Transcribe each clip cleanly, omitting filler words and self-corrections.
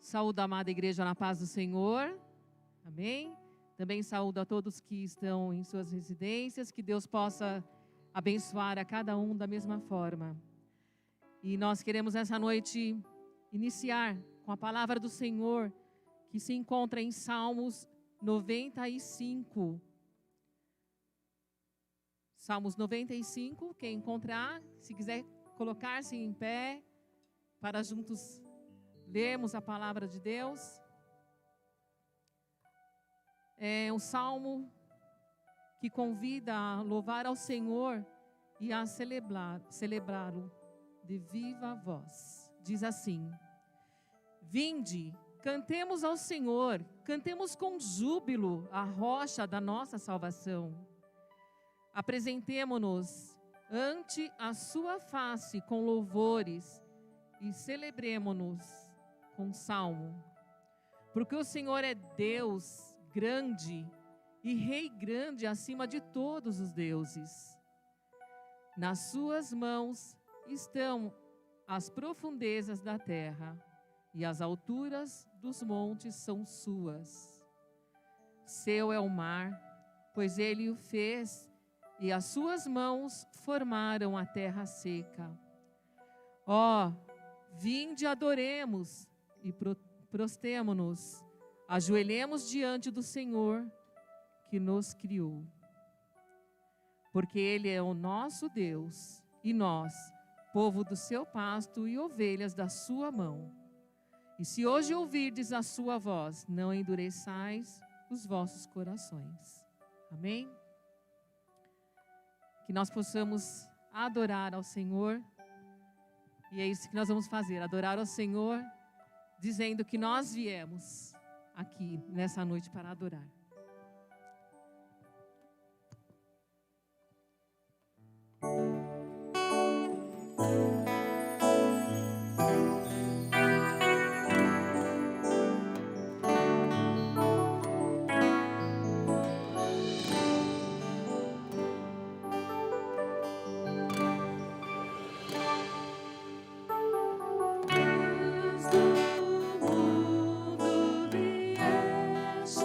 Saúdo a amada igreja na paz do Senhor. Amém? Também saúdo a todos que estão em suas residências. Que Deus possa abençoar a cada um da mesma forma. E nós queremos essa noite iniciar com a palavra do Senhor, que se encontra em Salmos 95. Salmos 95, quem encontrar, se quiser colocar-se em pé, para juntos lermos a palavra de Deus. É um salmo que convida a louvar ao Senhor e a celebrá-lo de viva voz. Diz assim: Vinde, cantemos ao Senhor, cantemos com júbilo a rocha da nossa salvação. Apresentemo-nos ante a sua face com louvores e celebremo-nos com salmo. Porque o Senhor é Deus grande e Rei grande acima de todos os deuses. Nas suas mãos estão as profundezas da terra, e as alturas dos montes são suas. Seu é o mar, pois ele o fez, e as suas mãos formaram a terra seca. Ó, vinde adoremos e prostemo-nos, ajoelhemos diante do Senhor que nos criou. Porque Ele é o nosso Deus, e nós, povo do seu pasto e ovelhas da sua mão. E se hoje ouvirdes a sua voz, não endureçais os vossos corações. Amém? Que nós possamos adorar ao Senhor. E é isso que nós vamos fazer, adorar ao Senhor, dizendo que nós viemos aqui nessa noite para adorar. Do mundo vieste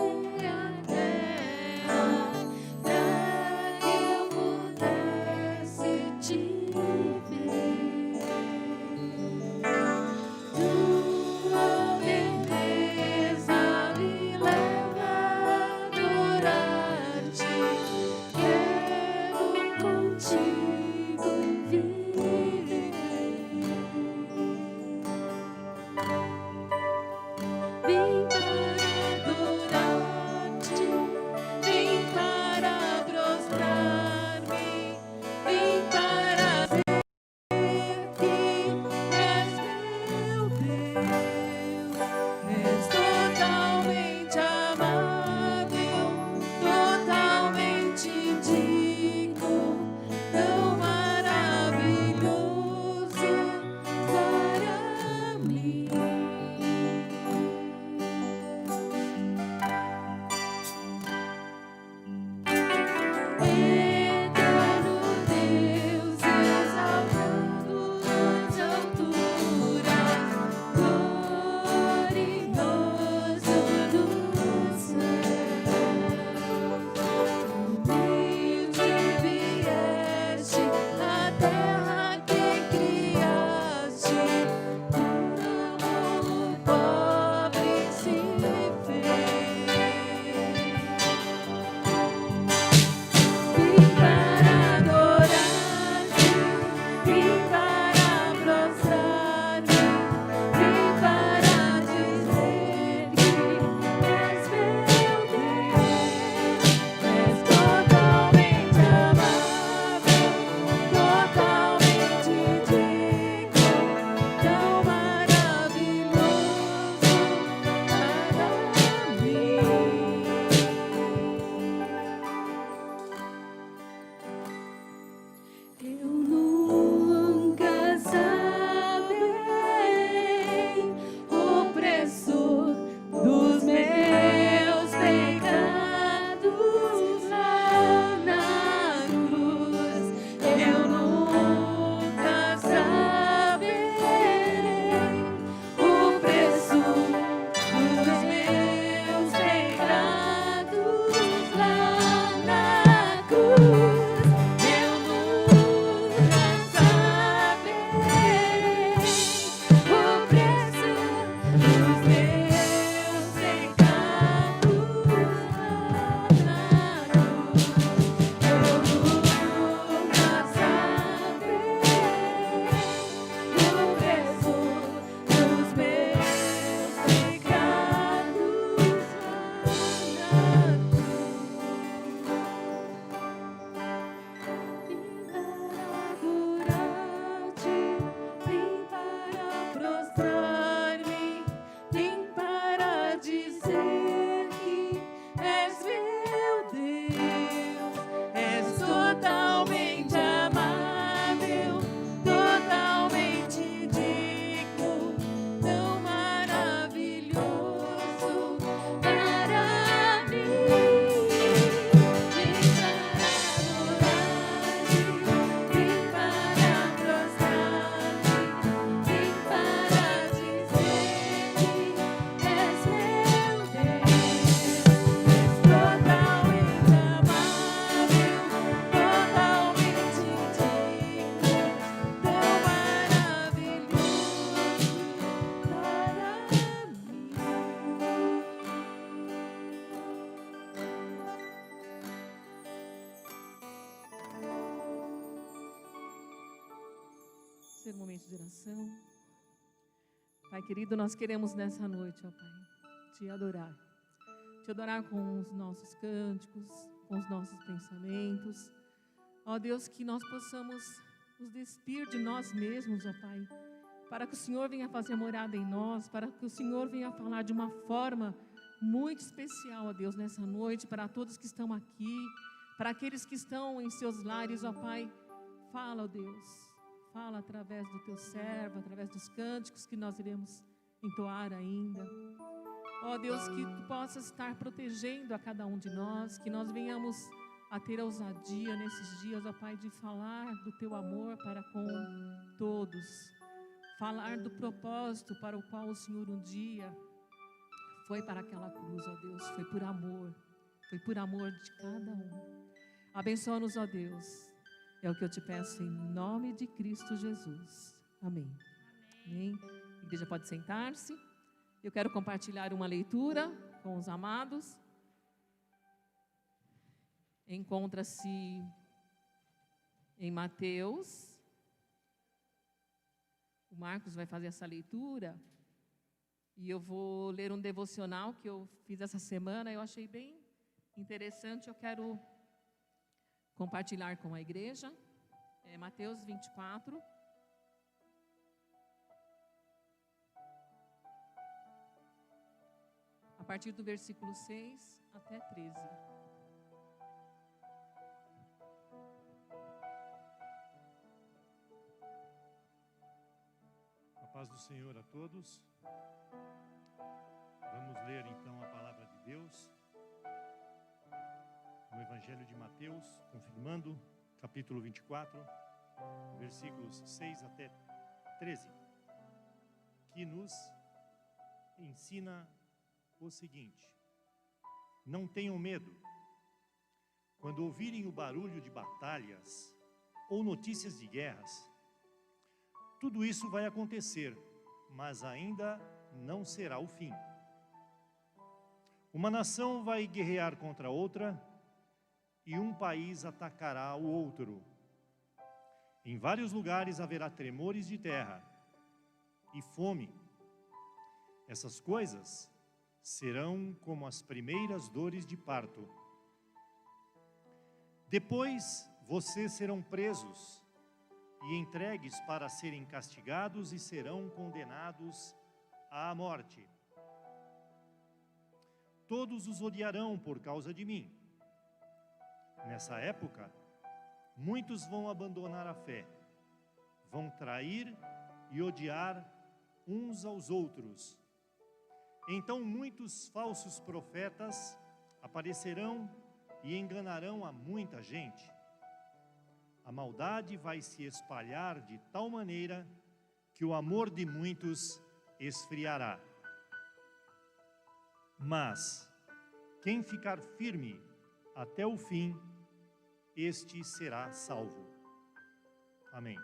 Ser um momento de oração. Pai querido, nós queremos nessa noite, ó Pai, te adorar. Te adorar com os nossos cânticos, com os nossos pensamentos. Ó Deus, que nós possamos nos despir de nós mesmos, ó Pai, para que o Senhor venha fazer morada em nós, para que o Senhor venha falar de uma forma muito especial, ó Deus, nessa noite, para todos que estão aqui, para aqueles que estão em seus lares, ó Pai. Fala, ó Deus. Fala através do teu servo, através dos cânticos que nós iremos entoar ainda. Ó Deus, que tu possas estar protegendo a cada um de nós, que nós venhamos a ter a ousadia nesses dias, ó Pai, de falar do teu amor para com todos. Falar do propósito para o qual o Senhor um dia foi para aquela cruz, ó Deus. Foi por amor de cada um. Abençoa-nos, ó Deus. É o que eu te peço em nome de Cristo Jesus. Amém. Amém. A igreja pode sentar-se. Eu quero compartilhar uma leitura com os amados. Encontra-se em Mateus. O Marcos vai fazer essa leitura. E eu vou ler um devocional que eu fiz essa semana. Eu achei bem interessante. Eu quero compartilhar com a igreja. É Mateus 24. A partir do versículo 6 até 13. A paz do Senhor a todos. Vamos ler então a palavra de Deus no Evangelho de Mateus, confirmando, capítulo 24, versículos 6 até 13, que nos ensina o seguinte: não tenham medo. Quando ouvirem o barulho de batalhas ou notícias de guerras, tudo isso vai acontecer, mas ainda não será o fim. Uma nação vai guerrear contra outra e um país atacará o outro. Em vários lugares haverá tremores de terra e fome. Essas coisas serão como as primeiras dores de parto. Depois vocês serão presos e entregues para serem castigados e serão condenados à morte. Todos os odiarão por causa de mim. Nessa época, muitos vão abandonar a fé, vão trair e odiar uns aos outros. Então muitos falsos profetas aparecerão e enganarão a muita gente. A maldade vai se espalhar de tal maneira que o amor de muitos esfriará. Mas quem ficar firme até o fim, este será salvo. Amém.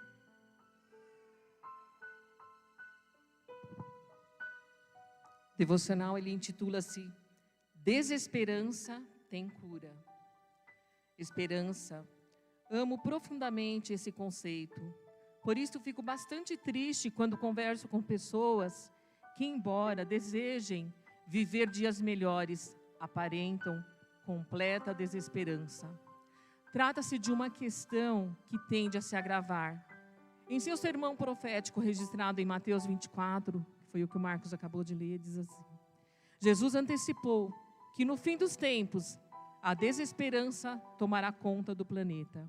Devocional, ele intitula-se Desesperança tem cura. Esperança. Amo profundamente esse conceito. Por isso fico bastante triste quando converso com pessoas que, embora desejem viver dias melhores, aparentam completa desesperança. Trata-se de uma questão que tende a se agravar. Em seu sermão profético registrado em Mateus 24, que foi o que o Marcos acabou de ler, diz assim: Jesus antecipou que no fim dos tempos a desesperança tomará conta do planeta.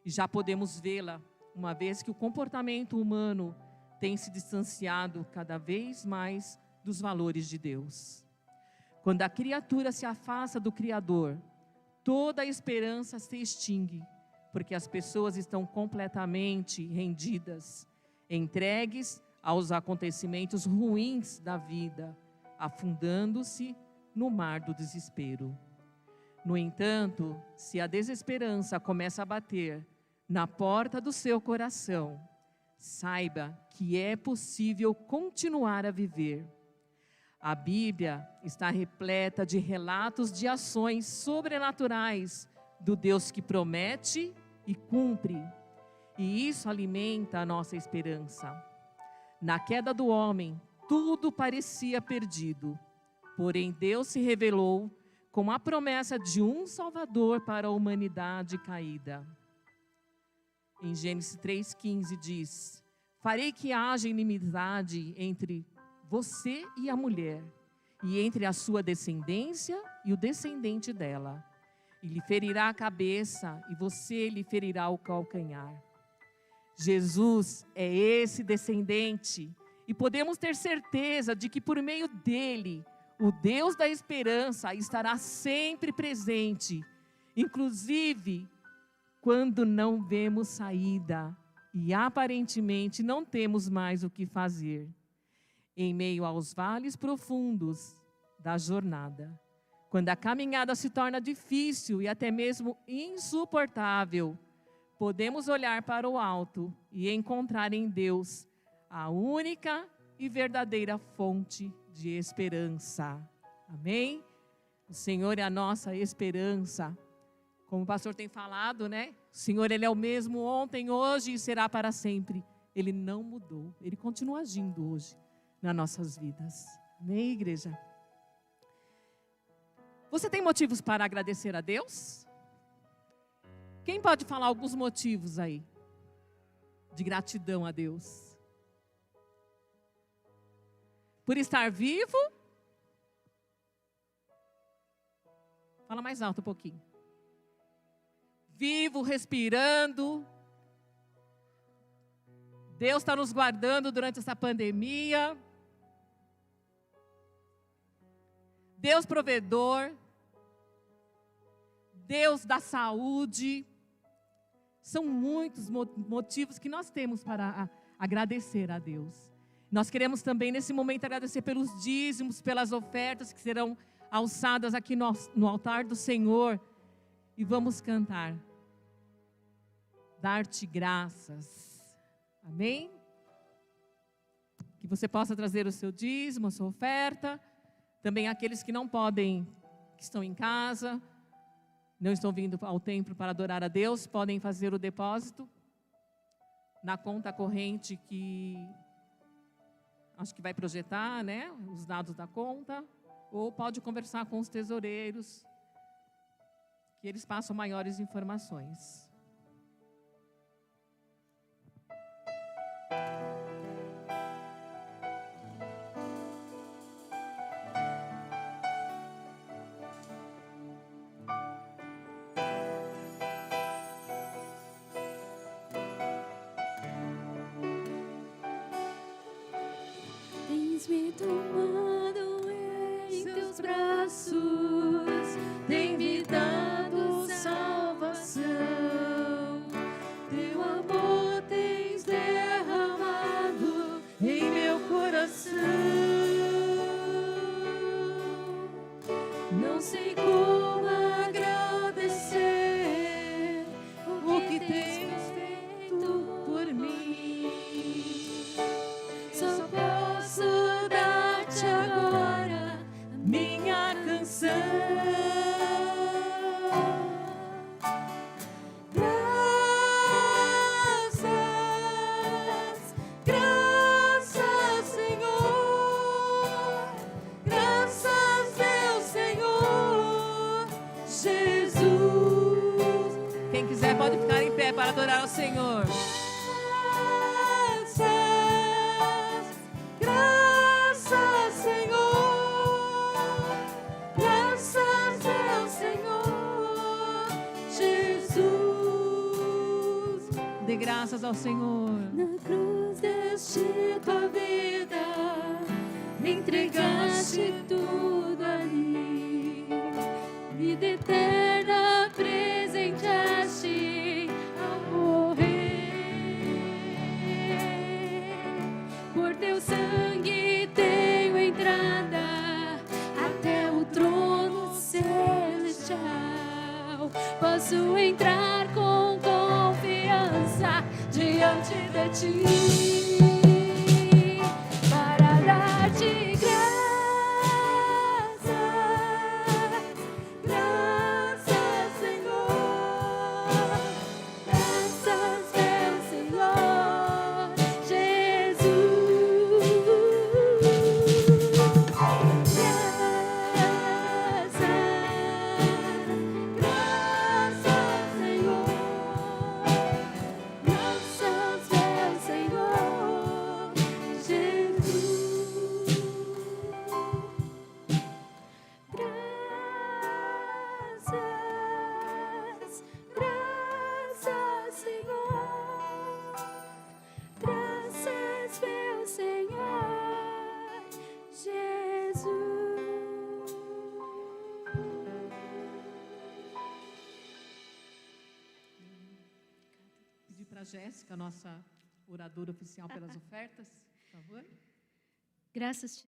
E já podemos vê-la, uma vez que o comportamento humano tem se distanciado cada vez mais dos valores de Deus. Quando a criatura se afasta do Criador, toda a esperança se extingue, porque as pessoas estão completamente rendidas, entregues aos acontecimentos ruins da vida, afundando-se no mar do desespero. No entanto, se a desesperança começa a bater na porta do seu coração, saiba que é possível continuar a viver. A Bíblia está repleta de relatos de ações sobrenaturais do Deus que promete e cumpre. e isso alimenta a nossa esperança. Na queda do homem, tudo parecia perdido, porém Deus se revelou com a promessa de um Salvador para a humanidade caída. Em Gênesis 3,15 diz: farei que haja inimizade entre você e a mulher, e entre a sua descendência e o descendente dela. E lhe ferirá a cabeça, e você lhe ferirá o calcanhar. Jesus é esse descendente, e podemos ter certeza de que por meio dele, o Deus da esperança estará sempre presente, inclusive quando não vemos saída e aparentemente não temos mais o que fazer. Em meio aos vales profundos da jornada, quando a caminhada se torna difícil e até mesmo insuportável, podemos olhar para o alto e encontrar em Deus a única e verdadeira fonte de esperança. Amém? O Senhor é a nossa esperança. Como o pastor tem falado, né? O Senhor, Ele é o mesmo ontem, hoje e será para sempre. Ele não mudou. Ele continua agindo hoje nas nossas vidas. Amém, igreja? Você tem motivos para agradecer a Deus? Quem pode falar alguns motivos aí de gratidão a Deus? Por estar vivo? Fala mais alto um pouquinho. Vivo, respirando. Deus está nos guardando durante essa pandemia. Deus provedor. Deus da saúde. São muitos motivos que nós temos para agradecer a Deus. Nós queremos também nesse momento agradecer pelos dízimos, pelas ofertas que serão alçadas aqui no altar do Senhor. E vamos cantar. Dar-te graças. Amém? Que você possa trazer o seu dízimo, a sua oferta. Também aqueles que não podem, que estão em casa, não estão vindo ao templo para adorar a Deus, podem fazer o depósito na conta corrente que acho que vai projetar, né, os dados da conta, ou pode conversar com os tesoureiros, que eles passam maiores informações. Tens me tomado em teus braços, tem me dado salvação. Teu amor tens derramado em meu coração. Não sei como agradecer o que tens feito por mim. Só posso dar-te agora a minha canção. Graças, graças, Senhor. Graças, meu Senhor Jesus. Quem quiser pode ficar em pé para adorar ao Senhor. Graças, Senhor. Graças ao Senhor Jesus. Dê graças ao Senhor. Na cruz deste tua vida, me entregaste tudo ali. Vida eterna presenteaste ao morrer. Por teu sangue tenho entrada até o trono celestial. Posso entrar com confiança diante de ti para dar-te graças, graças, Senhor. Graças, meu Jéssica, nossa oradora oficial pelas ofertas, por favor. Graças.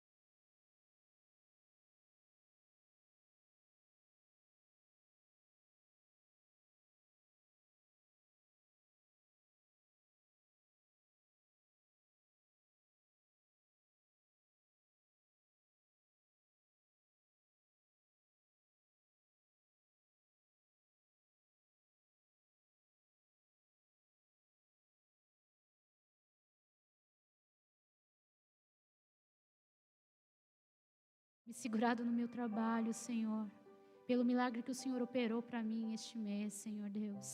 Me segurado no meu trabalho, Senhor, pelo milagre que o Senhor operou para mim este mês, Senhor Deus.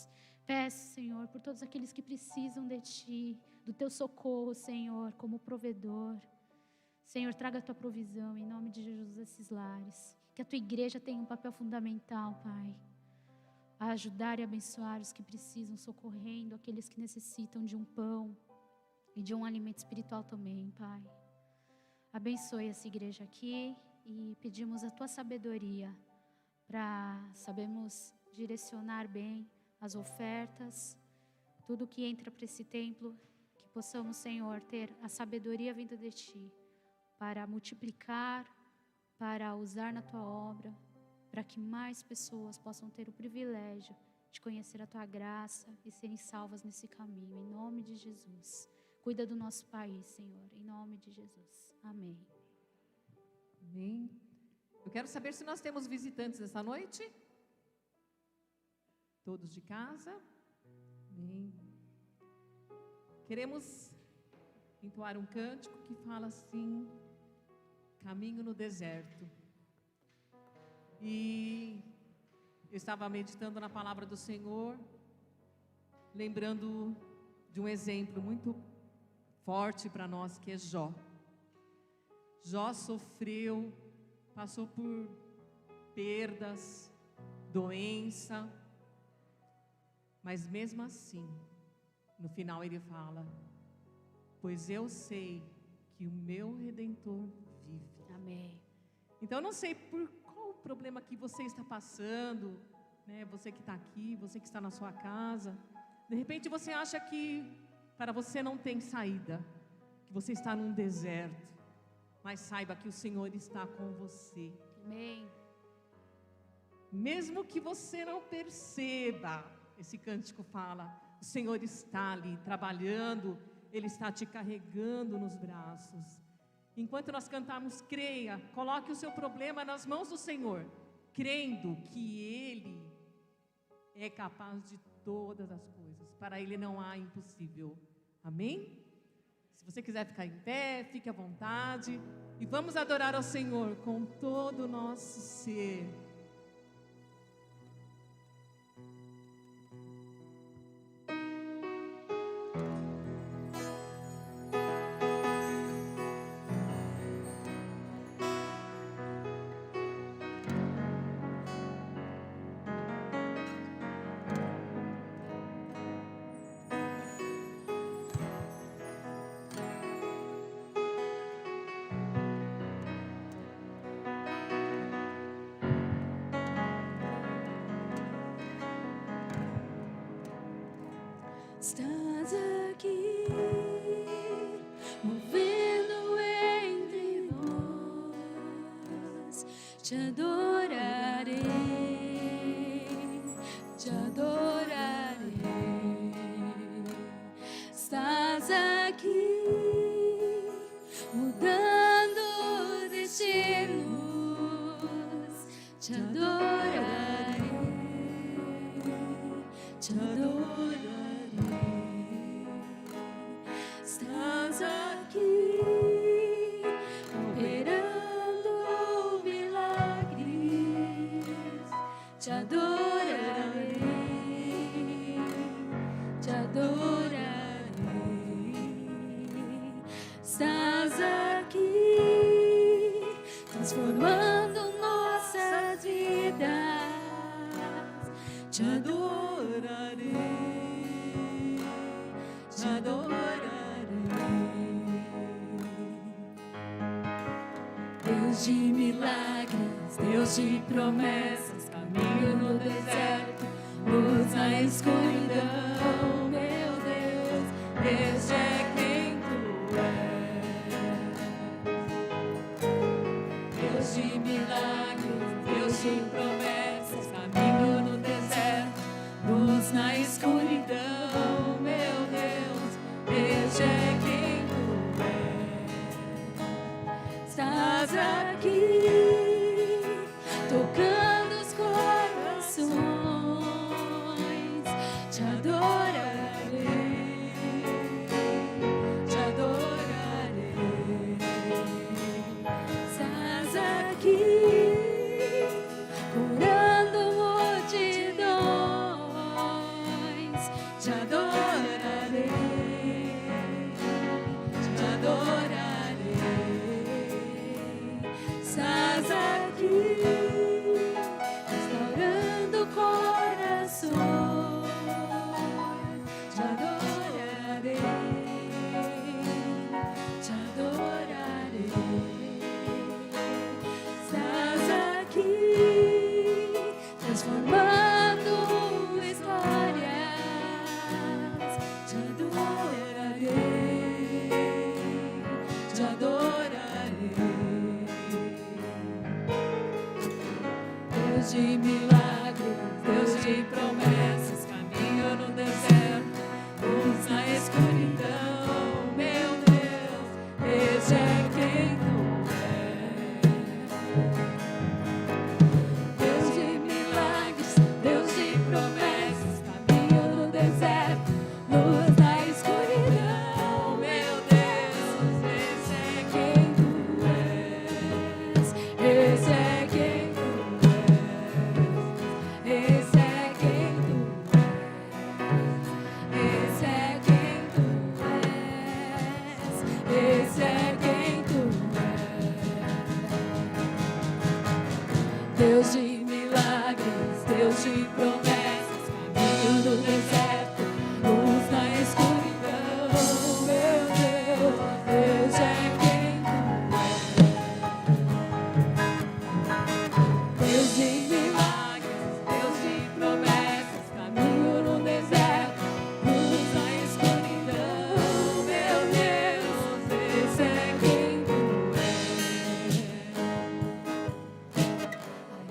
Peço, Senhor, por todos aqueles que precisam de Ti, do Teu socorro, Senhor, como provedor. Senhor, traga a Tua provisão em nome de Jesus a esses lares. Que a Tua igreja tenha um papel fundamental, Pai, a ajudar e abençoar os que precisam, socorrendo aqueles que necessitam de um pão e de um alimento espiritual também, Pai. Abençoe essa igreja aqui. E pedimos a Tua sabedoria para sabermos direcionar bem as ofertas, tudo que entra para esse templo, que possamos, Senhor, ter a sabedoria vinda de Ti, para multiplicar, para usar na Tua obra, para que mais pessoas possam ter o privilégio de conhecer a Tua graça e serem salvas nesse caminho, em nome de Jesus. Cuida do nosso país, Senhor, em nome de Jesus. Amém. Amém. Eu quero saber se nós temos visitantes essa noite. Todos de casa. Amém. Queremos entoar um cântico que fala assim: caminho no deserto. E eu estava meditando na palavra do Senhor, lembrando de um exemplo muito forte para nós, que é Jó. Jó sofreu, passou por perdas, doença, mas mesmo assim, no final ele fala: pois eu sei que o meu Redentor vive. Amém. Então eu não sei por qual problema que você está passando, né? Você que está aqui, você que está na sua casa, de repente você acha que para você não tem saída, que você está num deserto. Mas saiba que o Senhor está com você. Amém. Mesmo que você não perceba, esse cântico fala, o Senhor está ali trabalhando, Ele está te carregando nos braços. Enquanto nós cantamos, creia, coloque o seu problema nas mãos do Senhor, crendo que Ele é capaz de todas as coisas. Para Ele não há impossível. Amém? Se você quiser ficar em pé, fique à vontade. E vamos adorar ao Senhor com todo o nosso ser. Estás aqui, movendo entre nós. Te adorarei, te adorarei. Estás aqui, mudando destinos. Te adorarei, te adorarei. Estás aqui, operando milagres. Te adorarei, te adorarei. Estás aqui, transformando nossas vidas. Te adorarei, te adorarei. Deus de milagres, Deus de promessas, caminho no deserto, luz na escuridão, meu Deus. Este é quem tu és. Deus de milagres, Deus de promessas, caminho no deserto, luz na escuridão, meu Deus. Este é quem tu és. Estás aqui, tocando os corações, te adorarei, te adorarei. Estás aqui, curando multidões, te adorarei, te adorarei. Estás aqui, restaurando corações, te adorarei, te adorarei. Estás aqui, transformando histórias, te adorarei, te adorarei. Deus de milagres, Deus de promessas, caminho no deserto, luz na escuridão, meu Deus, esse é quem tu és. Deus de milagres, Deus de promessas, caminho no deserto, luz na escuridão, meu Deus, esse é quem tu és. Esse é quem tu és. Esse é quem tu és. Esse é quem tu és. Esse é quem tu és. Deus de milagres, Deus de promessas, caminho no deserto, luz na escuridão, meu Deus, Deus é quem tu és. Deus de milagres, Deus de promessas, caminho no deserto, luz na escuridão, meu Deus, esse é quem tu és.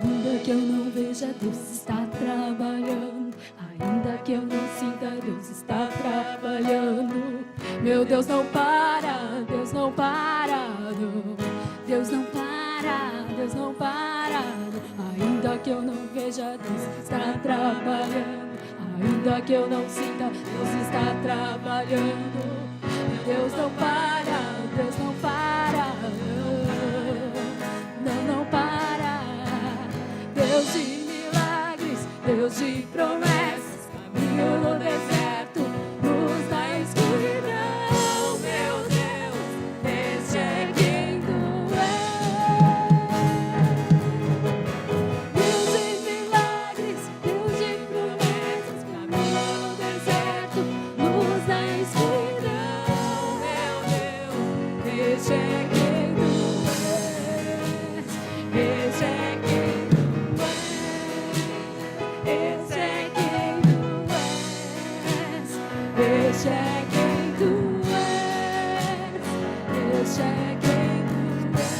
Ainda que eu não veja, Deus está trabalhando. Ainda que eu não sinta, Deus está trabalhando. Meu Deus não para, Deus não para, não. Deus não para, Deus não para, não. Ainda que eu não veja, Deus está trabalhando. Ainda que eu não sinta, Deus está trabalhando. Deus não para, Deus não para, não, não para. Deus de milagres, Deus de promessas, caminho no deserto, luz na escuridão, meu Deus, esse é quem tu és. Deus de milagres, Deus de promessas, caminho no deserto, luz na escuridão, meu Deus, esse é quem tu és. Esse é quem tu és. Esse é quem tu és. Esse é quem tu és. Esse é quem tu és.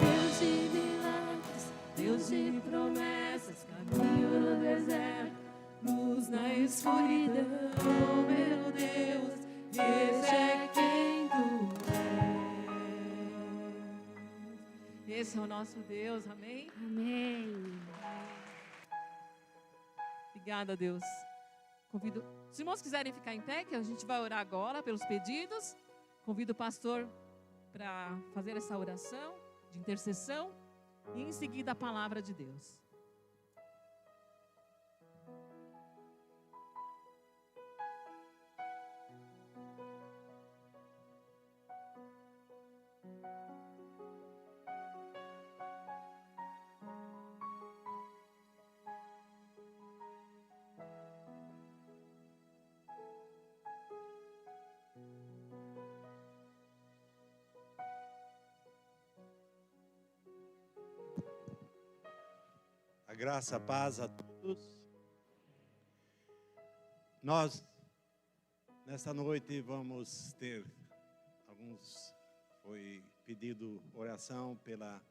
Deus de milagres, Deus de promessas, caminho no deserto, luz na escuridão, meu Deus, esse é quem tu és. Esse é o nosso Deus, amém? Amém. Obrigada, Deus. Convido, se os irmãos quiserem ficar em pé, que a gente vai orar agora pelos pedidos. Convido o pastor para fazer essa oração de intercessão e em seguida a palavra de Deus. A graça, a paz a todos. Nós, nesta noite, vamos ter foi pedido oração pela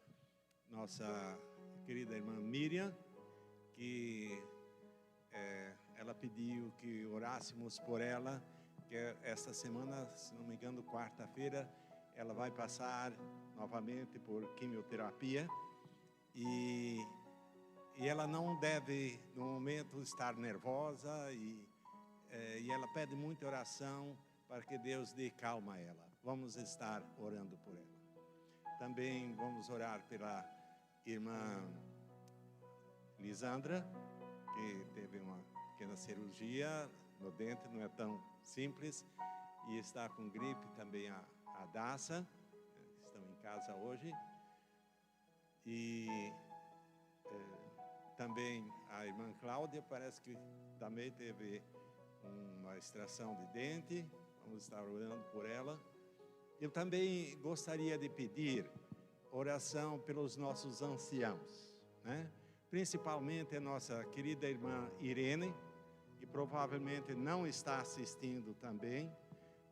nossa querida irmã Miriam, que ela pediu que orássemos por ela, que esta semana, se não me engano, quarta-feira, ela vai passar novamente por quimioterapia e ela não deve, no momento, estar nervosa e ela pede muita oração para que Deus dê calma a ela. Vamos estar orando por ela. Também vamos orar pela irmã Lisandra, que teve uma pequena cirurgia no dente, não é tão simples, e está com gripe. Também a Daça, estão em casa hoje. E também a irmã Cláudia, parece que também teve uma extração de dente. Vamos estar orando por ela. Eu também gostaria de pedir oração pelos nossos anciãos, né? Principalmente a nossa querida irmã Irene, que provavelmente não está assistindo também,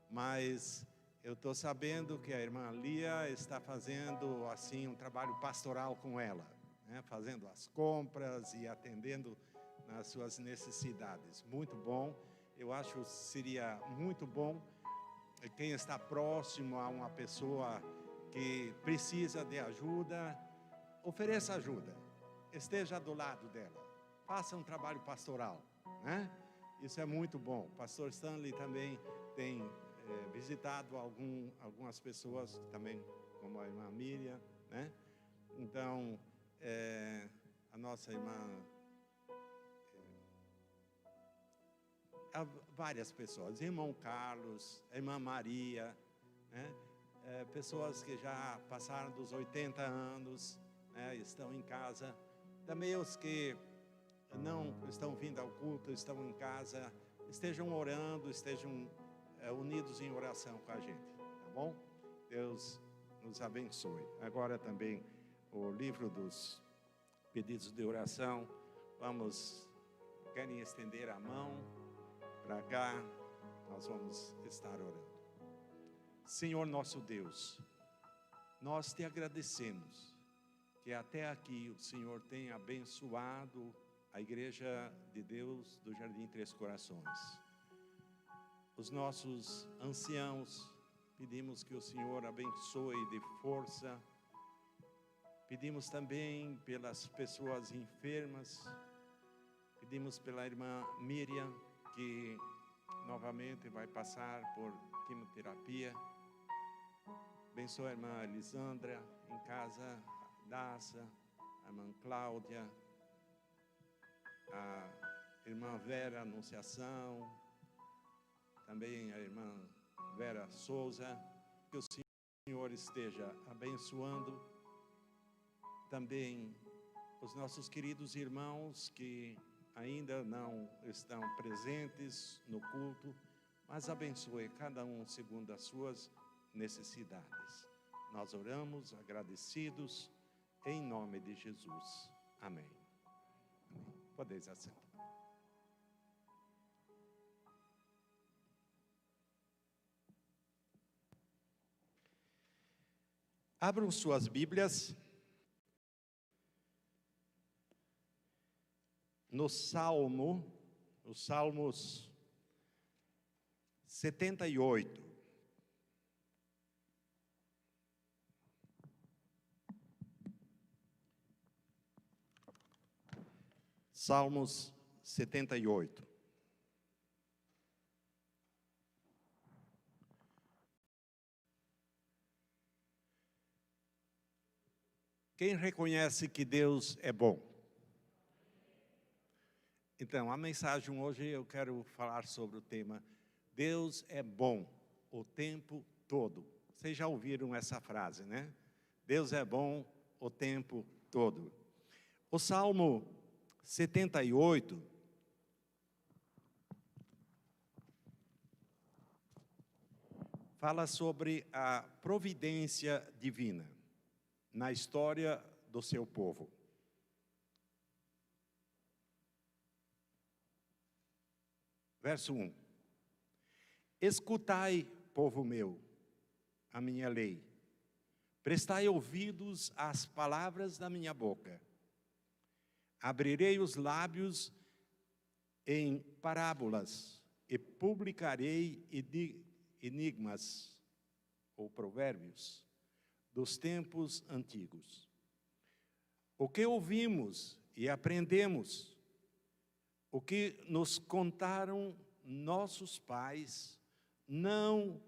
mas eu estou sabendo que a irmã Lia está fazendo assim um trabalho pastoral com ela, né? Fazendo as compras e atendendo nas suas necessidades. Muito bom. Eu acho que seria muito bom quem está próximo a uma pessoa que precisa de ajuda, ofereça ajuda, esteja do lado dela, faça um trabalho pastoral, né? Isso é muito bom. O pastor Stanley também tem visitado algumas pessoas também, como a irmã Miriam, né? Então, a nossa irmã, várias pessoas, irmão Carlos, a irmã Maria, né? Pessoas que já passaram dos 80 anos, né? Estão em casa. Também os que não estão vindo ao culto, estão em casa, estejam orando, estejam unidos em oração com a gente, tá bom? Deus nos abençoe. Agora também o livro dos pedidos de oração. Querem estender a mão para cá, nós vamos estar orando. Senhor nosso Deus, nós te agradecemos que até aqui o Senhor tem abençoado a Igreja de Deus do Jardim Três Corações. Os nossos anciãos, pedimos que o Senhor abençoe de força. Pedimos também pelas pessoas enfermas. Pedimos pela irmã Miriam, que novamente vai passar por quimioterapia. Abençoe a irmã Lisandra em casa, a Daça, a irmã Cláudia, a irmã Vera Anunciação, também a irmã Vera Souza. Que o Senhor esteja abençoando também os nossos queridos irmãos que ainda não estão presentes no culto, mas abençoe cada um segundo as suas necessidades. Nós oramos agradecidos em nome de Jesus. Amém. Podeis assentar. Abram suas Bíblias no os Salmos 78. Salmos 78. Quem reconhece que Deus é bom? Então, a mensagem hoje eu quero falar sobre o tema Deus é bom o tempo todo. Vocês já ouviram essa frase, né? Deus é bom o tempo todo. O Salmo 78 fala sobre a providência divina na história do seu povo. Verso 1. Escutai, povo meu, a minha lei. Prestai ouvidos às palavras da minha boca. Abrirei os lábios em parábolas e publicarei enigmas ou provérbios dos tempos antigos. O que ouvimos e aprendemos, o que nos contaram nossos pais, não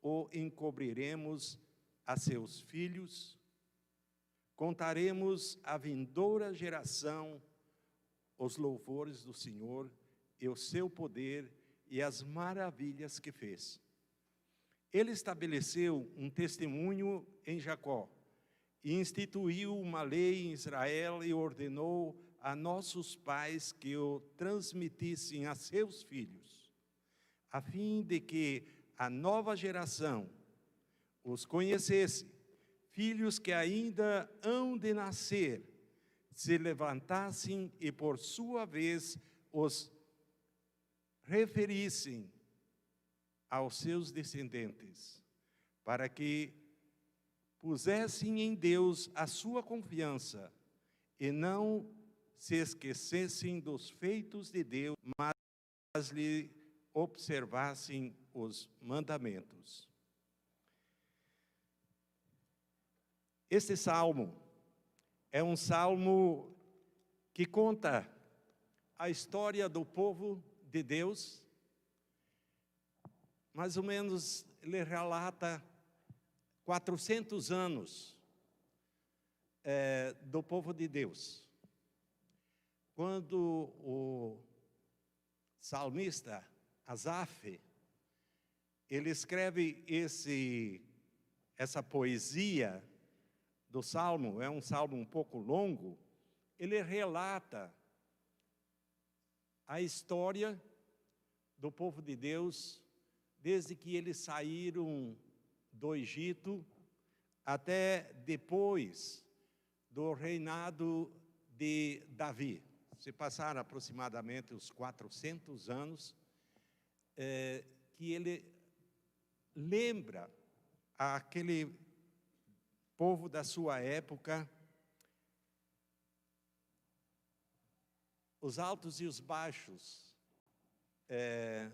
o encobriremos a seus filhos, contaremos à vindoura geração os louvores do Senhor e o seu poder e as maravilhas que fez. Ele estabeleceu um testemunho em Jacó, e instituiu uma lei em Israel e ordenou a nossos pais que o transmitissem a seus filhos, a fim de que a nova geração os conhecesse, filhos que ainda hão de nascer, se levantassem e por sua vez os referissem aos seus descendentes, para que pusessem em Deus a sua confiança e não se esquecessem dos feitos de Deus, mas lhe observassem os mandamentos. Este salmo é um salmo que conta a história do povo de Deus. Mais ou menos, ele relata 400 anos do povo de Deus. Quando o salmista Asaf, ele escreve essa poesia do salmo, é um salmo um pouco longo, ele relata a história do povo de Deus, desde que eles saíram do Egito até depois do reinado de Davi. Se passaram aproximadamente os 400 anos, que ele lembra aquele povo da sua época, os altos e os baixos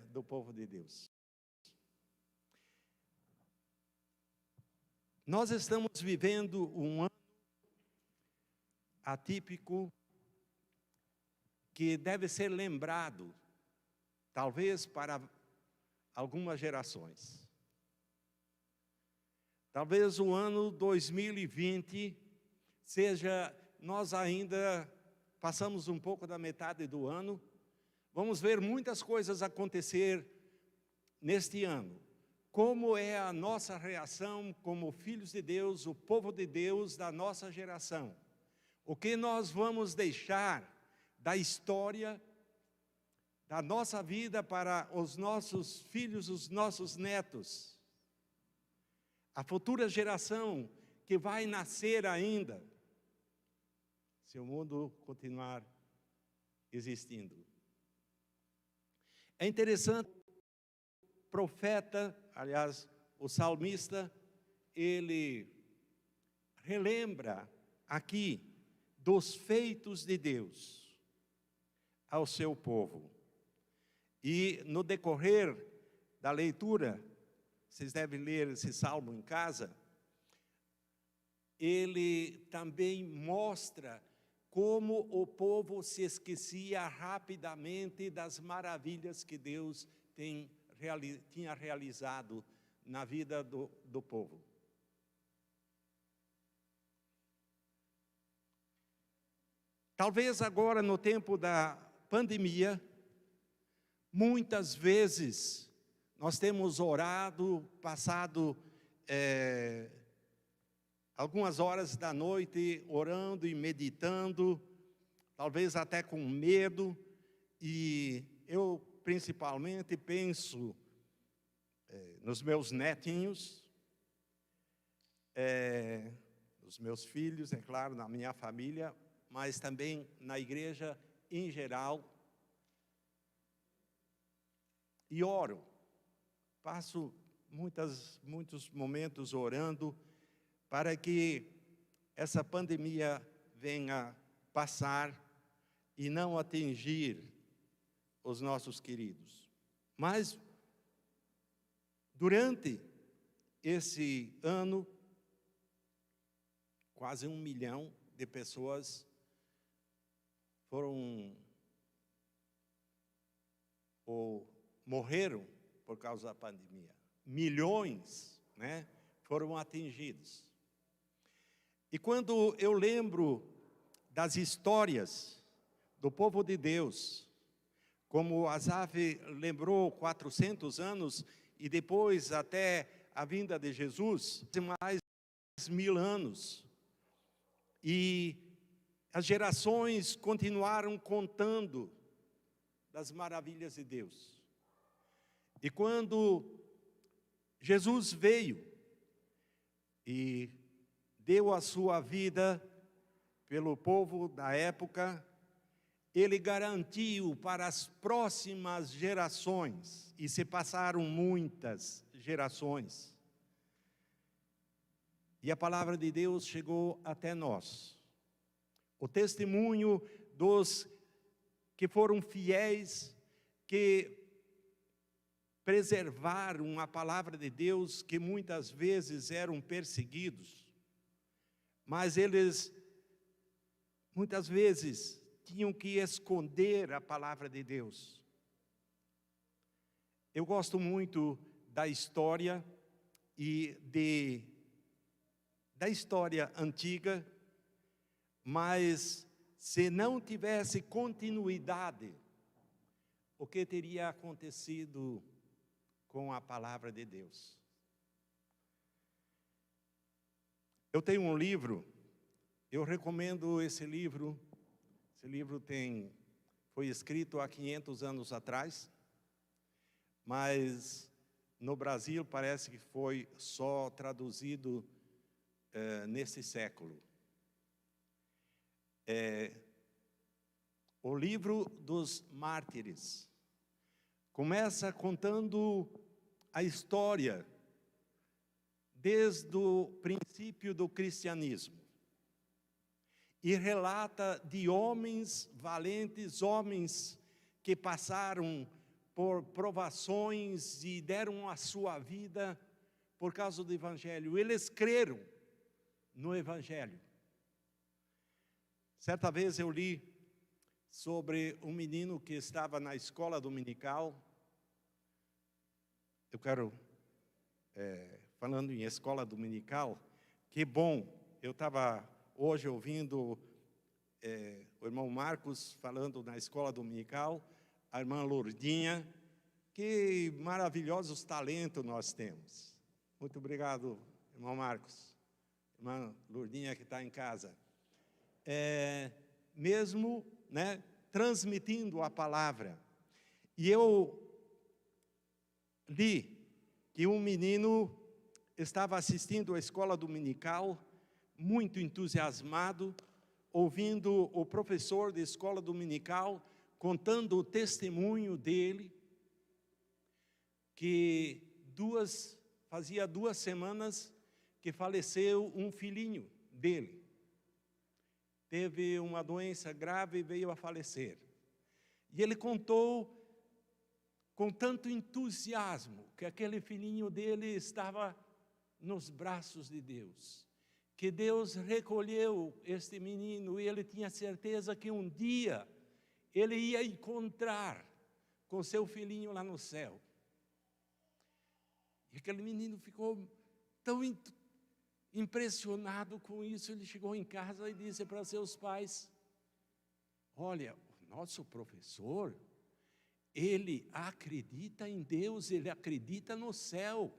do povo de Deus. Nós estamos vivendo um ano atípico que deve ser lembrado, talvez para algumas gerações. Talvez o ano 2020 seja, nós ainda passamos um pouco da metade do ano, vamos ver muitas coisas acontecer neste ano. Como é a nossa reação como filhos de Deus, o povo de Deus da nossa geração? O que nós vamos deixar da história, da nossa vida para os nossos filhos, os nossos netos? A futura geração que vai nascer ainda, se o mundo continuar existindo. É interessante, o profeta, aliás, o salmista, ele relembra aqui dos feitos de Deus ao seu povo. E no decorrer da leitura, vocês devem ler esse salmo em casa, ele também mostra como o povo se esquecia rapidamente das maravilhas que Deus tinha realizado na vida do povo. Talvez agora, no tempo da pandemia, muitas vezes nós temos orado, passado algumas horas da noite orando e meditando, talvez até com medo, e eu principalmente penso nos meus netinhos, nos meus filhos, é claro, na minha família, mas também na igreja em geral. e oro. Passo muitos momentos orando para que essa pandemia venha passar e não atingir os nossos queridos. Mas, durante esse ano, quase 1 milhão de pessoas foram ou morreram por causa da pandemia. Milhões, né, foram atingidos. E quando eu lembro das histórias do povo de Deus, como Asaf lembrou 400 anos e depois até a vinda de Jesus, mais 1000 anos. E as gerações continuaram contando das maravilhas de Deus. E quando Jesus veio e deu a sua vida pelo povo da época, ele garantiu para as próximas gerações, e se passaram muitas gerações, e a palavra de Deus chegou até nós. O testemunho dos que foram fiéis, que preservaram a palavra de Deus, que muitas vezes eram perseguidos, mas eles muitas vezes tinham que esconder a palavra de Deus. Eu gosto muito da história da história antiga, mas se não tivesse continuidade, o que teria acontecido com a palavra de Deus? Eu tenho um livro, eu recomendo esse livro. Esse livro foi escrito há 500 anos atrás, mas no Brasil parece que foi só traduzido nesse século. O livro dos mártires começa contando a história desde o princípio do cristianismo e relata de homens valentes, homens que passaram por provações e deram a sua vida por causa do Evangelho. Eles creram no Evangelho. Certa vez eu li sobre um menino que estava na escola dominical. Eu quero, falando em escola dominical, que bom, eu estava hoje ouvindo o irmão Marcos falando na escola dominical, a irmã Lourdinha, que maravilhosos talentos nós temos. Muito obrigado, irmão Marcos, irmã Lourdinha que está em casa. Mesmo, né, transmitindo a palavra. E eu li que um menino estava assistindo à escola dominical, muito entusiasmado, ouvindo o professor de escola dominical contando o testemunho dele, que fazia 2 semanas que faleceu um filhinho dele. Teve uma doença grave e veio a falecer. E ele contou com tanto entusiasmo que aquele filhinho dele estava nos braços de Deus, que Deus recolheu este menino e ele tinha certeza que um dia ele ia encontrar com seu filhinho lá no céu. E aquele menino ficou tão impressionado com isso, ele chegou em casa e disse para seus pais: olha, o nosso professor, ele acredita em Deus, ele acredita no céu.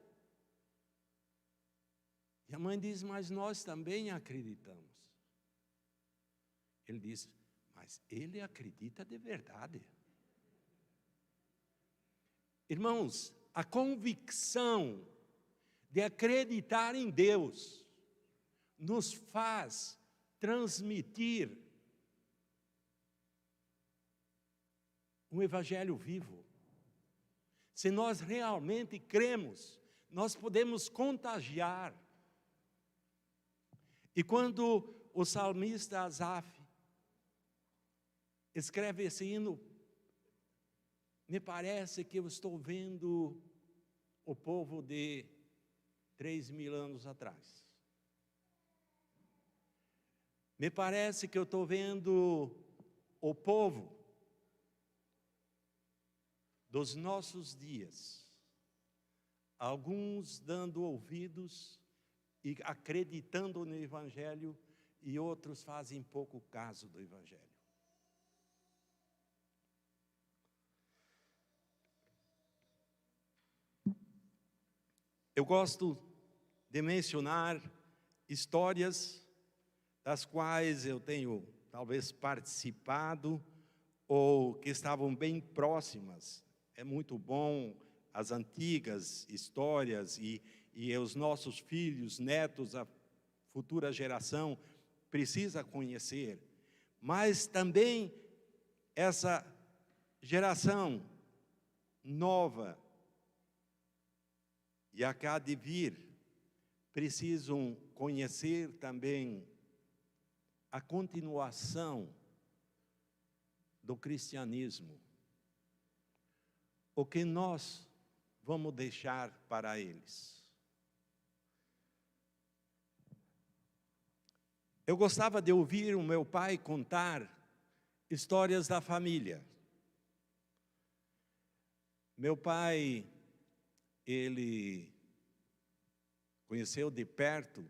E a mãe diz: mas nós também acreditamos. Ele diz: mas ele acredita de verdade. Irmãos, a convicção de acreditar em Deus nos faz transmitir um evangelho vivo. Se nós realmente cremos, nós podemos contagiar. E quando o salmista Asaf escreve esse hino, me parece que eu estou vendo o povo de 3.000 anos atrás. Me parece que eu estou vendo o povo dos nossos dias, alguns dando ouvidos e acreditando no Evangelho, e outros fazem pouco caso do Evangelho. Eu gosto de mencionar histórias das quais eu tenho talvez participado ou que estavam bem próximas. É muito bom as antigas histórias e os nossos filhos, netos, a futura geração precisa conhecer. Mas também essa geração nova e a que há de vir precisam conhecer também a continuação do cristianismo. O que nós vamos deixar para eles? Eu gostava de ouvir o meu pai contar histórias da família. Meu pai, ele conheceu de perto,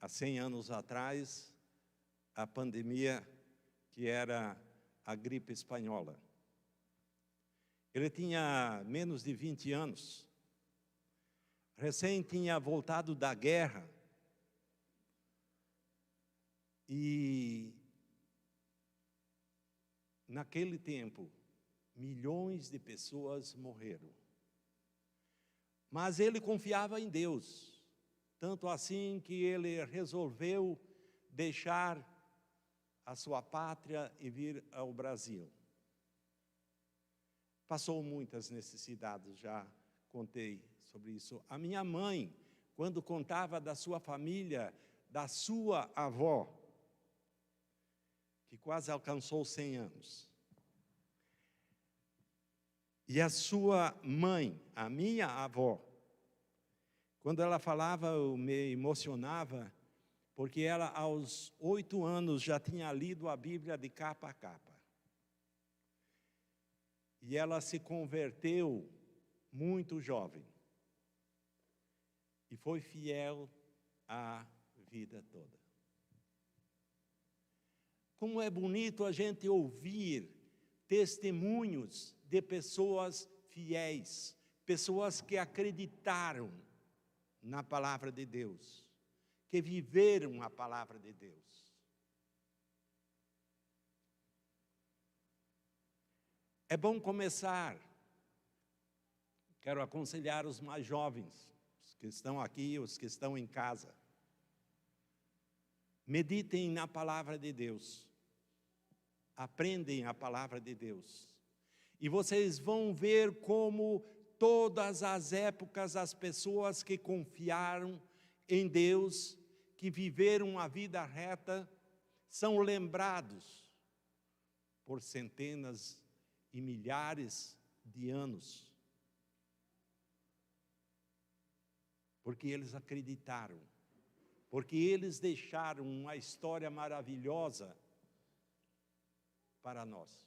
há 100 anos atrás, a pandemia que era a gripe espanhola. Ele tinha menos de 20 anos, recém tinha voltado da guerra, e naquele tempo, milhões de pessoas morreram. Mas ele confiava em Deus, tanto assim que ele resolveu deixar a sua pátria e vir ao Brasil. Passou muitas necessidades, já contei sobre isso. A minha mãe, quando contava da sua família, da sua avó, que quase alcançou 100 anos, e a sua mãe, a minha avó, quando ela falava, eu me emocionava, porque ela, aos 8 anos, já tinha lido a Bíblia de capa a capa. E ela se converteu muito jovem. E foi fiel a vida toda. Como é bonito a gente ouvir testemunhos de pessoas fiéis, pessoas que acreditaram na palavra de Deus, que viveram a palavra de Deus. É bom começar. Quero aconselhar os mais jovens, os que estão aqui, os que estão em casa. Meditem na palavra de Deus. Aprendem a palavra de Deus. E vocês vão ver como todas as épocas, as pessoas que confiaram em Deus, que viveram a vida reta, são lembrados por centenas e milhares de anos. Porque eles acreditaram, porque eles deixaram uma história maravilhosa para nós.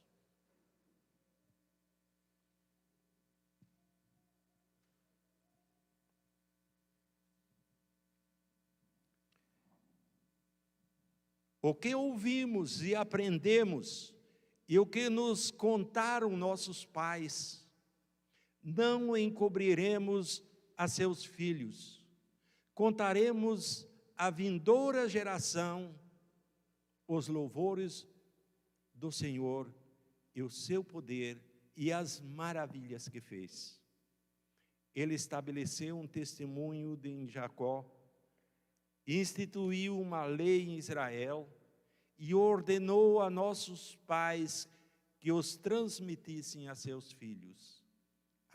O que ouvimos e aprendemos, e o que nos contaram nossos pais, não encobriremos a seus filhos. Contaremos à vindoura geração os louvores do Senhor e o seu poder e as maravilhas que fez. Ele estabeleceu um testemunho em Jacó, instituiu uma lei em Israel e ordenou a nossos pais que os transmitissem a seus filhos,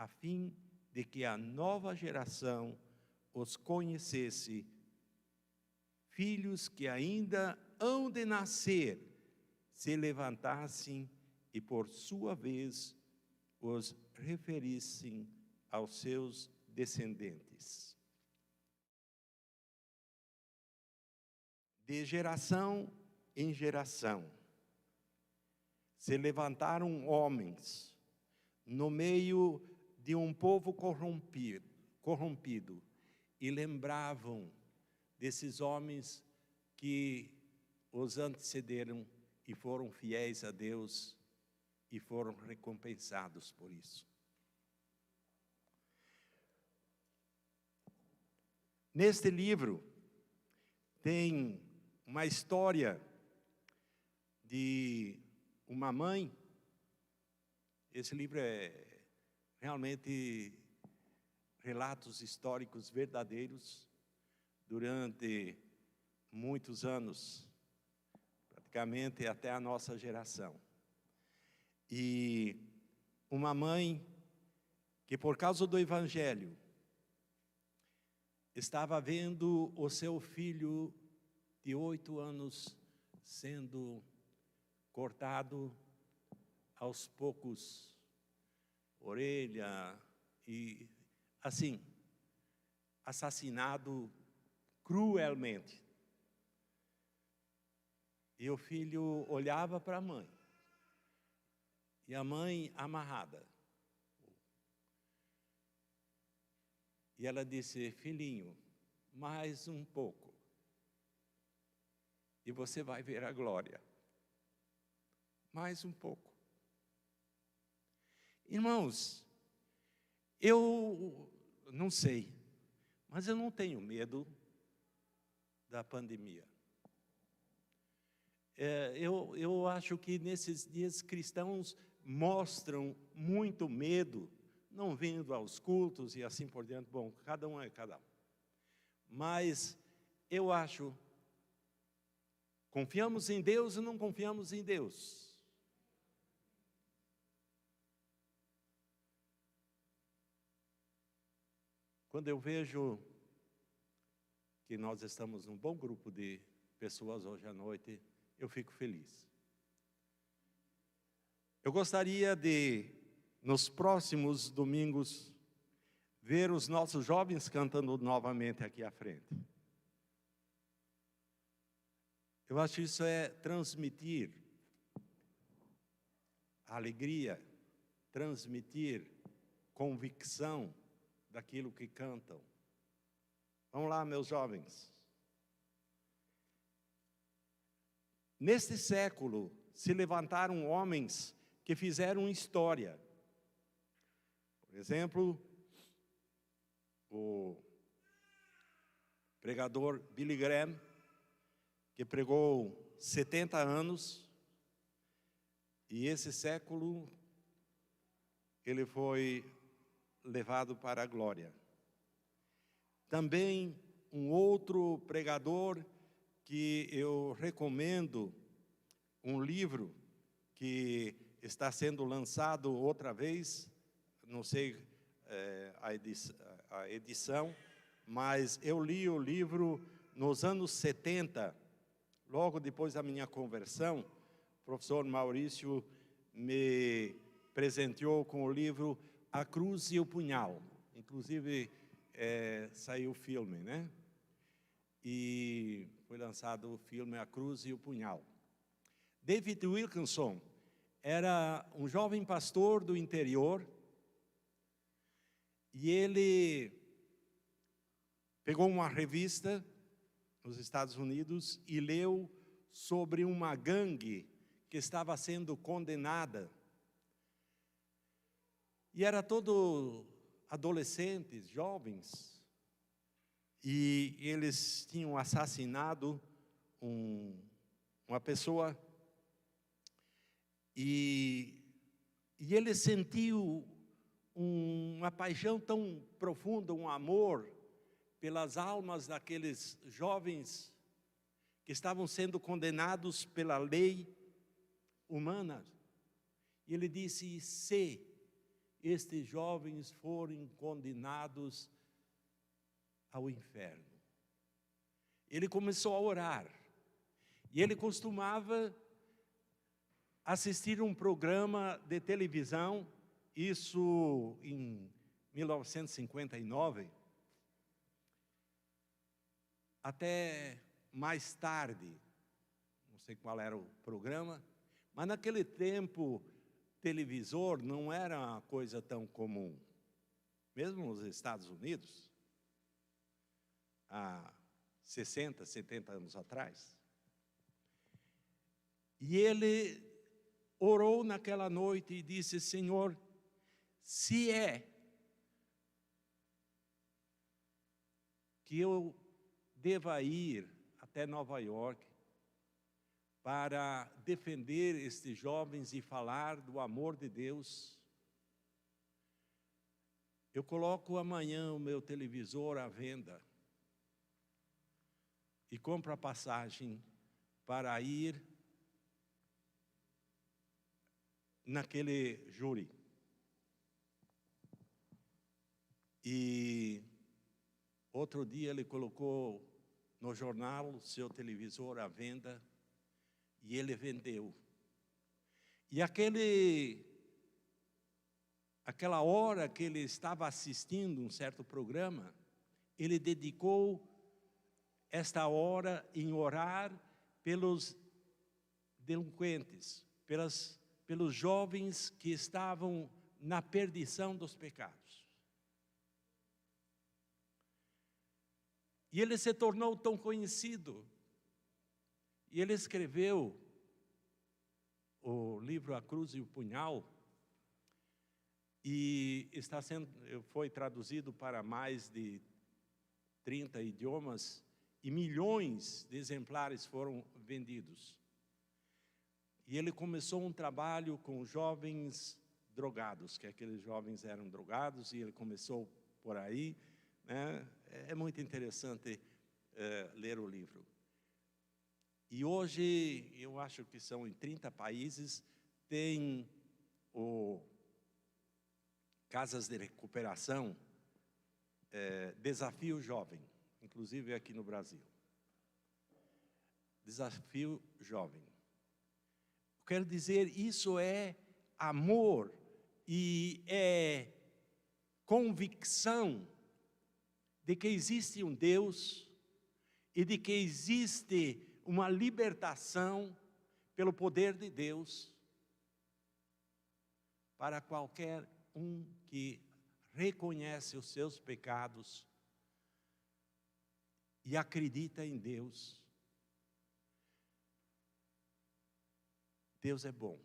a fim de que a nova geração os conhecesse, filhos que ainda hão de nascer, se levantassem e, por sua vez, os referissem aos seus descendentes. De geração em geração, se levantaram homens no meio de um povo corrompido e lembravam desses homens que os antecederam e foram fiéis a Deus e foram recompensados por isso. Neste livro tem uma história de uma mãe. Esse livro é realmente relatos históricos verdadeiros durante muitos anos, praticamente até a nossa geração. E uma mãe que, por causa do Evangelho, estava vendo o seu filho de 8 anos sendo cortado aos poucos, orelha e assim, assassinado cruelmente. E o filho olhava para a mãe, e a mãe amarrada. E ela disse: filhinho, mais um pouco, e você vai ver a glória. Mais um pouco. Irmãos, eu não sei, mas eu não tenho medo da pandemia. Eu acho que nesses dias cristãos mostram muito medo, não vindo aos cultos e assim por diante. Bom, cada um é cada um. Mas eu acho, confiamos em Deus e não confiamos em Deus. Quando eu vejo que nós estamos num bom grupo de pessoas hoje à noite, eu fico feliz. Eu gostaria de, nos próximos domingos, ver os nossos jovens cantando novamente aqui à frente. Eu acho que isso é transmitir alegria, transmitir convicção daquilo que cantam. Vamos lá, meus jovens. Neste século, se levantaram homens que fizeram história. Por exemplo, o pregador Billy Graham, que pregou 70 anos, e esse século ele foi levado para a glória. Também um outro pregador que eu recomendo, um livro que está sendo lançado outra vez, não sei a edição, mas eu li o livro nos anos 70, logo depois da minha conversão. O professor Maurício me presenteou com o livro A Cruz e o Punhal. Inclusive, saiu o filme, né? E foi lançado o filme A Cruz e o Punhal. David Wilkinson era um jovem pastor do interior, e ele pegou uma revista nos Estados Unidos e leu sobre uma gangue que estava sendo condenada. E era todo adolescentes, jovens, e eles tinham assassinado uma pessoa, e ele sentiu uma paixão tão profunda, um amor pelas almas daqueles jovens que estavam sendo condenados pela lei humana. E ele disse: se estes jovens foram condenados ao inferno. Ele começou a orar. E ele costumava assistir um programa de televisão, isso em 1959, até mais tarde, não sei qual era o programa, mas naquele tempo, televisor não era uma coisa tão comum. Mesmo nos Estados Unidos, há 60, 70 anos atrás. E ele orou naquela noite e disse: Senhor, se é que eu deva ir até Nova York para defender estes jovens e falar do amor de Deus, eu coloco amanhã o meu televisor à venda e compro a passagem para ir naquele júri. E outro dia ele colocou no jornal o seu televisor à venda e ele vendeu. E aquela hora que ele estava assistindo um certo programa, ele dedicou esta hora em orar pelos delinquentes, pelos jovens que estavam na perdição dos pecados. E ele se tornou tão conhecido. E ele escreveu o livro A Cruz e o Punhal, e foi traduzido para mais de 30 idiomas, e milhões de exemplares foram vendidos. E ele começou um trabalho com jovens drogados, que aqueles jovens eram drogados, e ele começou por aí, né? É muito interessante ler o livro. E hoje, eu acho que são em 30 países, tem casas de recuperação, Desafio Jovem, inclusive aqui no Brasil. Desafio Jovem. Quero dizer, isso é amor e é convicção de que existe um Deus e de que existe uma libertação pelo poder de Deus para qualquer um que reconhece os seus pecados e acredita em Deus. Deus é bom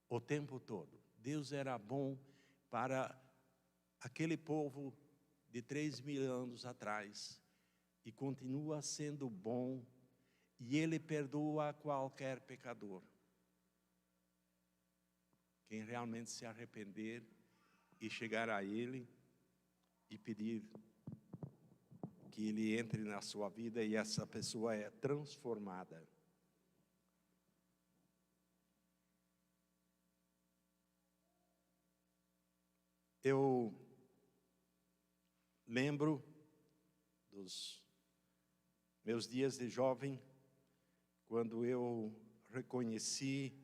o tempo todo. Deus era bom para aquele povo de 3.000 anos atrás e continua sendo bom, e Ele perdoa qualquer pecador. Quem realmente se arrepender e chegar a Ele e pedir que Ele entre na sua vida, e essa pessoa é transformada. Eu lembro dos meus dias de jovem, quando eu reconheci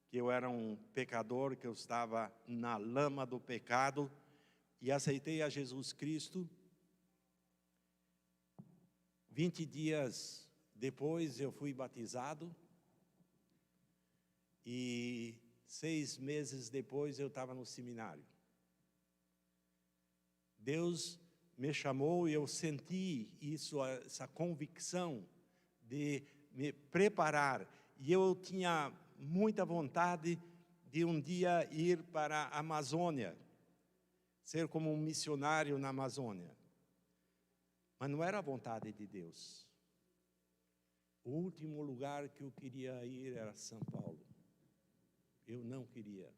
que eu era um pecador, que eu estava na lama do pecado, e aceitei a Jesus Cristo. 20 dias depois eu fui batizado, e 6 meses depois eu estava no seminário. Deus me chamou e eu senti isso, essa convicção de me preparar. E eu tinha muita vontade de um dia ir para a Amazônia, ser como um missionário na Amazônia. Mas não era a vontade de Deus. O último lugar que eu queria ir era São Paulo. Eu não queria.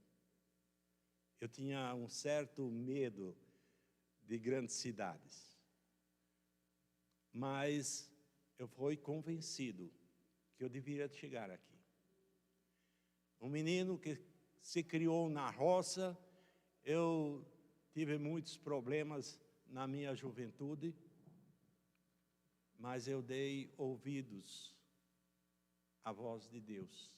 Eu tinha um certo medo de grandes cidades. Mas eu fui convencido que eu deveria chegar aqui. Um menino que se criou na roça. Eu tive muitos problemas na minha juventude, mas eu dei ouvidos à voz de Deus.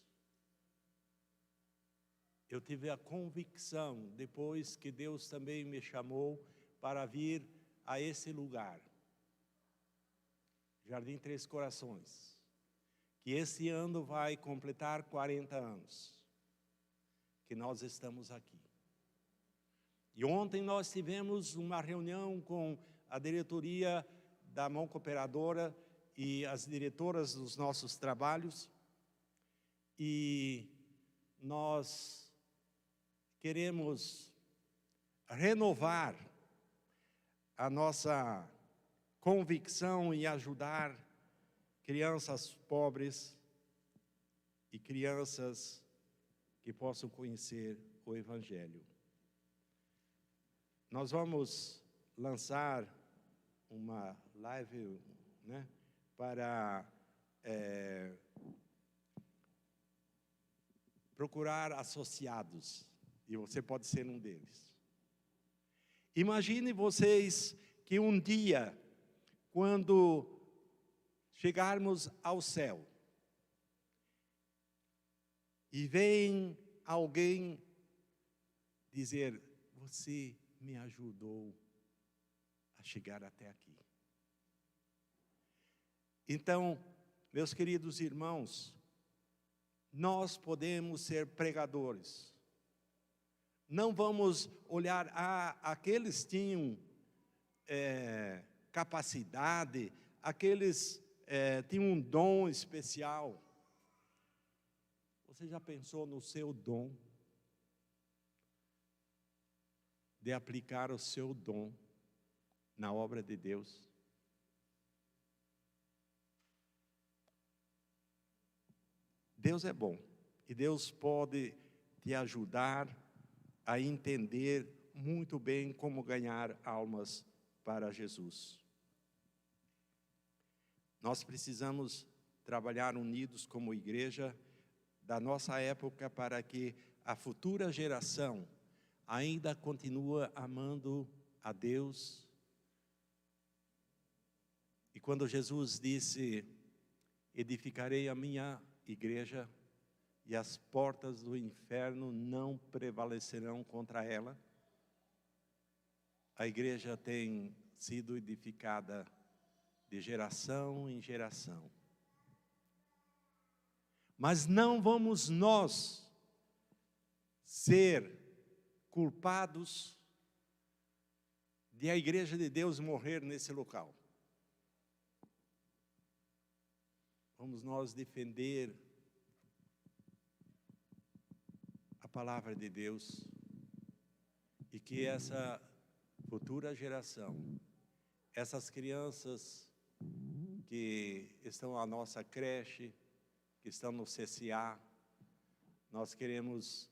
Eu tive a convicção, depois que Deus também me chamou para vir a esse lugar, Jardim Três Corações, que esse ano vai completar 40 anos, que nós estamos aqui. E ontem nós tivemos uma reunião com a diretoria da Mão Cooperadora e as diretoras dos nossos trabalhos, e nós queremos renovar a nossa convicção em ajudar crianças pobres e crianças que possam conhecer o Evangelho. Nós vamos lançar uma live, né, para procurar associados, e você pode ser um deles. Imagine vocês que um dia, quando chegarmos ao céu, e vem alguém dizer: você me ajudou a chegar até aqui. Então, meus queridos irmãos, nós podemos ser pregadores. Não vamos olhar, aqueles tinham capacidade, aqueles tinham um dom especial. Você já pensou no seu dom? De aplicar o seu dom na obra de Deus? Deus é bom, e Deus pode te ajudar a entender muito bem como ganhar almas para Jesus. Nós precisamos trabalhar unidos como igreja da nossa época para que a futura geração ainda continue amando a Deus. E quando Jesus disse: edificarei a minha igreja e as portas do inferno não prevalecerão contra ela, a igreja tem sido edificada de geração em geração. Mas não vamos nós ser culpados de a igreja de Deus morrer nesse local. Vamos nós defender a palavra de Deus, e que essa futura geração, essas crianças que estão na nossa creche, que estão no CCA, nós queremos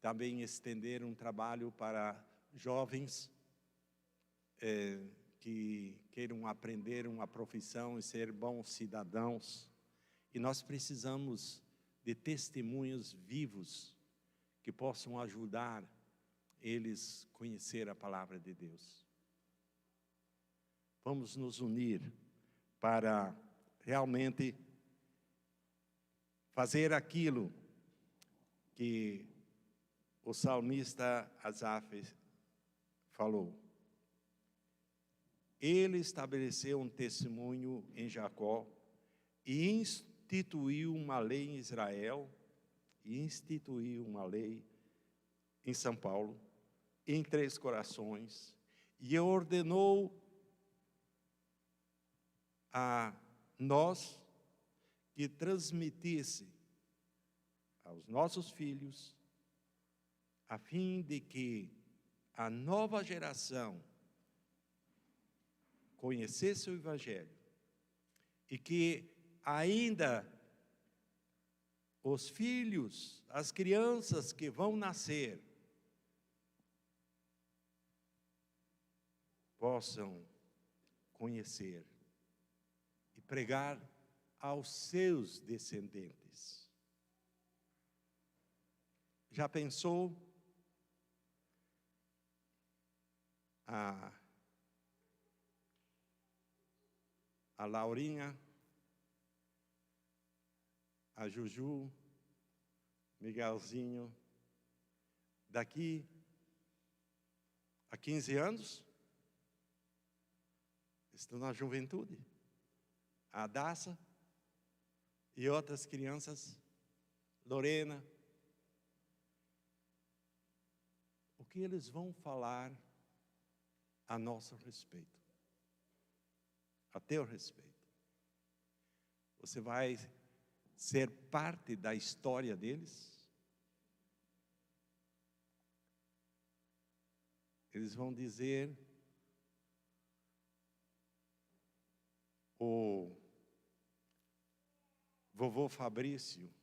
também estender um trabalho para jovens que queiram aprender uma profissão e ser bons cidadãos. E nós precisamos de testemunhos vivos que possam ajudar eles a conhecer a palavra de Deus. Vamos nos unir para realmente fazer aquilo que o salmista Asaf falou. Ele estabeleceu um testemunho em Jacó e instituiu uma lei em Israel, e instituiu uma lei em São Paulo, em Três Corações, e ordenou a nós que transmitisse aos nossos filhos, a fim de que a nova geração conhecesse o Evangelho, e que ainda os filhos, as crianças que vão nascer, possam conhecer e pregar aos seus descendentes. Já pensou a Laurinha, a Juju, Miguelzinho, daqui a 15 anos, estão na juventude, a Daça e outras crianças, Lorena, o que eles vão falar a nosso respeito, a teu respeito? Você vai ser parte da história deles? Eles vão dizer: o vovô Fabrício,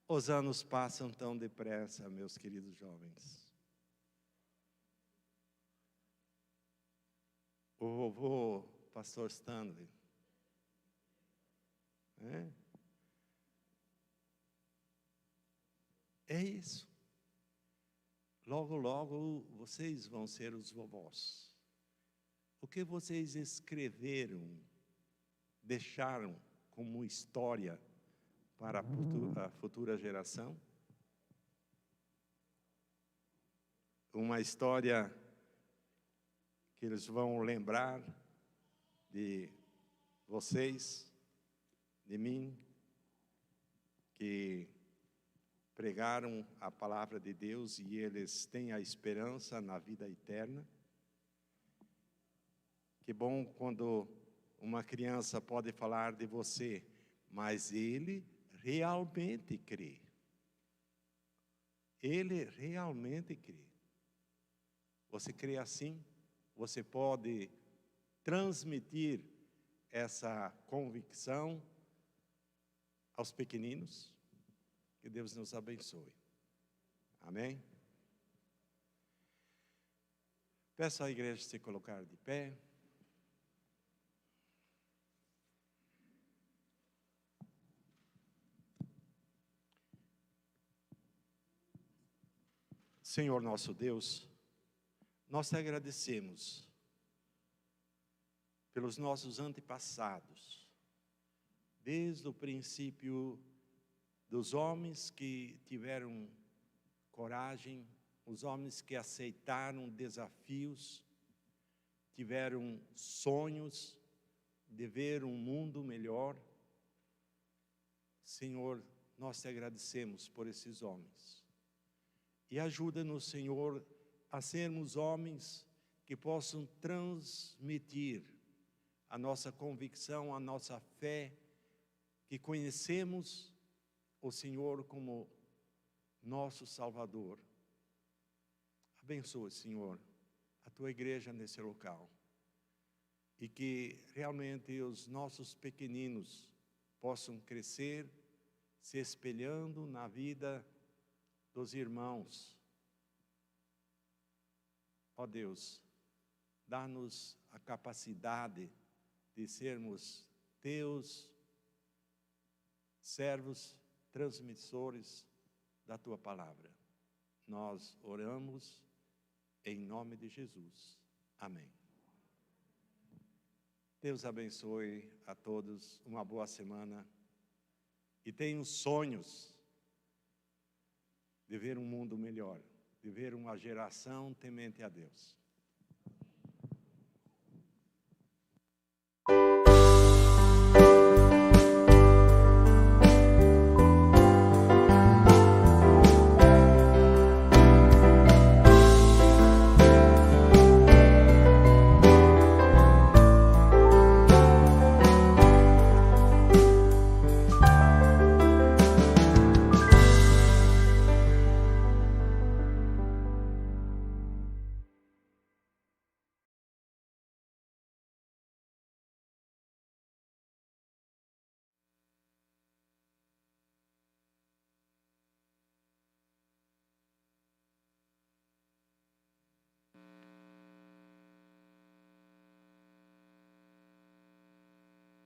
os anos passam tão depressa, meus queridos jovens. O vovô Pastor Stanley, é isso. Logo, logo, vocês vão ser os vovós. O que vocês escreveram, deixaram como história para a futura geração? Uma história que eles vão lembrar de vocês, de mim, que pregaram a palavra de Deus e eles têm a esperança na vida eterna. Que bom quando uma criança pode falar de você, mas ele realmente crê. Ele realmente crê. Você crê assim? Você pode transmitir essa convicção aos pequeninos? Que Deus nos abençoe. Amém? Peço à igreja se colocar de pé. Senhor nosso Deus, nós te agradecemos pelos nossos antepassados, desde o princípio dos homens que tiveram coragem, os homens que aceitaram desafios, tiveram sonhos de ver um mundo melhor. Senhor, nós te agradecemos por esses homens. E ajuda-nos, Senhor, a sermos homens que possam transmitir a nossa convicção, a nossa fé, que conhecemos o Senhor como nosso Salvador. Abençoa, Senhor, a tua igreja nesse local. E que realmente os nossos pequeninos possam crescer, se espelhando na vida dos irmãos. Ó Deus, dá-nos a capacidade de sermos teus servos, transmissores da tua palavra. Nós oramos em nome de Jesus. Amém. Deus abençoe a todos, uma boa semana. E tenham sonhos de ver um mundo melhor, de ver uma geração temente a Deus.